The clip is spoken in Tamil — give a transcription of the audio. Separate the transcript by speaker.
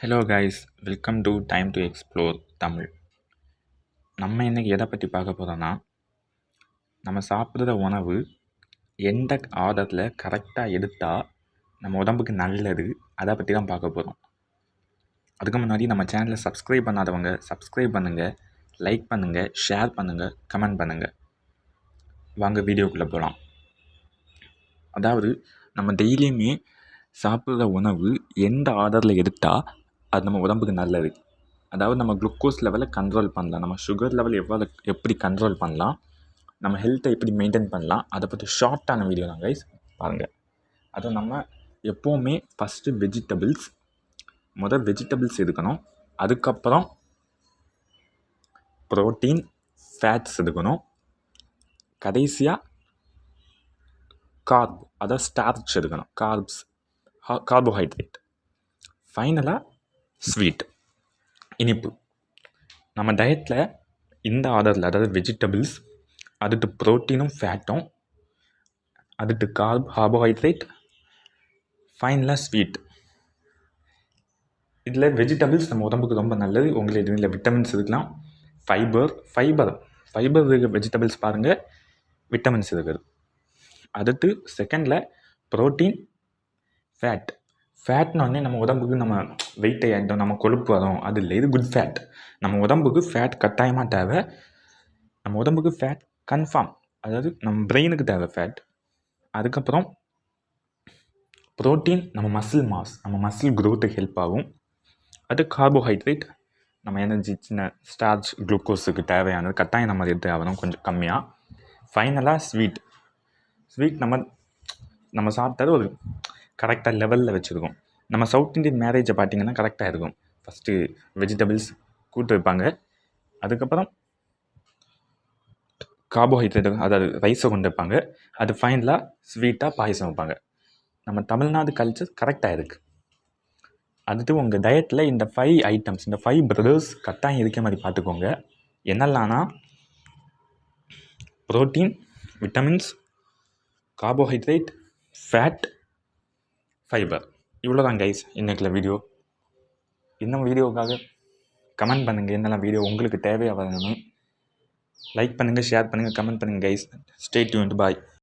Speaker 1: Hello guys, welcome to time to explore Tamil. நம்ம இன்றைக்கி எதை பற்றி பார்க்க போகிறோன்னா, நம்ம சாப்பிட்ற உணவு எந்த ஆர்டரில் கரெக்டாக எடுத்தால் நம்ம உடம்புக்கு நல்லது, அதை பற்றி தான் பார்க்க போகிறோம். அதுக்கு முன்னாடி நம்ம சேனலை சப்ஸ்கிரைப் பண்ணாதவங்க சப்ஸ்கிரைப் பண்ணுங்கள், லைக் பண்ணுங்கள், ஷேர் பண்ணுங்கள், கமெண்ட் பண்ணுங்கள். வாங்க வீடியோக்குள்ளே போகலாம். அதாவது நம்ம டெய்லியுமே சாப்பிட்ற உணவு எந்த ஆர்டரில் எடுத்தால் அது நம்ம உடம்புக்கு நல்லது. அதாவது நம்ம குளுக்கோஸ் லெவலை கண்ட்ரோல் பண்ணலாம், நம்ம சுகர் லெவல் எப்படி கண்ட்ரோல் பண்ணலாம், நம்ம ஹெல்த்தை எப்படி மெயின்டைன் பண்ணலாம், அதை பற்றி ஷார்ட்டான வீடியோ தான் கைஸ் பாருங்கள். அதுவும் நம்ம எப்போவுமே ஃபஸ்ட்டு வெஜிடபிள்ஸ் எடுக்கணும். அதுக்கப்புறம் ப்ரோட்டீன், ஃபேட்ஸ் எடுக்கணும். கடைசியாக அதாவது ஸ்டார்ச் எடுக்கணும், கார்போஹைட்ரேட். ஃபைனலாக ஸ்வீட், இனிப்பு. நம்ம டயட்டில் இந்த ஆர்டரில், அதாவது வெஜிடபிள்ஸ், அடுத்து ப்ரோட்டீனும் ஃபேட்டும், அடுத்து கார்போஹைட்ரேட், ஃபைனலாக ஸ்வீட். இதில் வெஜிடபிள்ஸ் நம்ம உடம்புக்கு ரொம்ப நல்லது. உங்களுக்கு இதில் விட்டமின்ஸ் இருக்கலாம், ஃபைபர் இருக்க வெஜிடபிள்ஸ் பாருங்கள், விட்டமின்ஸ் இருக்குது. அடுத்து செகண்டில் ப்ரோட்டீன், ஃபேட்னு நம்ம உடம்புக்கு நம்ம வெயிட்டை ஆகிட்டோம், நம்ம கொழுப்பு வரும், அது இல்லை. இது குட் ஃபேட். நம்ம உடம்புக்கு ஃபேட் கட்டாயமாக தேவை. நம்ம உடம்புக்கு ஃபேட் கன்ஃபார்ம், அதாவது நம்ம பிரெயினுக்கு தேவை ஃபேட். அதுக்கப்புறம் ப்ரோட்டீன் நம்ம மசில் மாஸ், நம்ம மசில் க்ரோத்துக்கு ஹெல்ப் ஆகும். அது கார்போஹைட்ரேட் நம்ம எனர்ஜி, சின்ன ஸ்டார்ச், குளுக்கோஸுக்கு தேவையானது கட்டாயம் நம்ம எடுத்து ஆகணும், கொஞ்சம் கம்மியாக. ஃபைனலாக ஸ்வீட் நம்ம சாப்பிட்டது ஒரு கரெக்டாக லெவலில் வச்சுருக்கோம். நம்ம சவுத் இண்டியன் மேரேஜை பார்த்திங்கன்னா கரெக்டாக இருக்கும். ஃபஸ்ட்டு வெஜிடபிள்ஸ் கூட்டு வைப்பாங்க, அதுக்கப்புறம் கார்போஹைட்ரேட், அதாவது ரைஸை கொண்டு வைப்பாங்க, அது ஃபைனலாக ஸ்வீட்டாக பாயசம் வைப்பாங்க. நம்ம தமிழ்நாடு கல்ச்சர் கரெக்டாக இருக்குது. அடுத்து உங்கள் டயட்டில் இந்த 5 ஐட்டம்ஸ், இந்த 5 பிரதர்ஸ் கட்டாயம் இருக்க மாதிரி பார்த்துக்கோங்க. என்னெல்லாம்னா protein, vitamins, carbohydrate, fat, fibre. இவ்வளோ தான் கைஸ் இன்றைக்குள்ள வீடியோ. இன்னும் வீடியோவுக்காக கமெண்ட் பண்ணுங்கள், என்னெல்லாம் வீடியோ உங்களுக்கு தேவையாக வரணும். லைக் பண்ணுங்கள், ஷேர் பண்ணுங்கள், கமெண்ட் பண்ணுங்கள் கைஸ். Stay tuned. பாய்.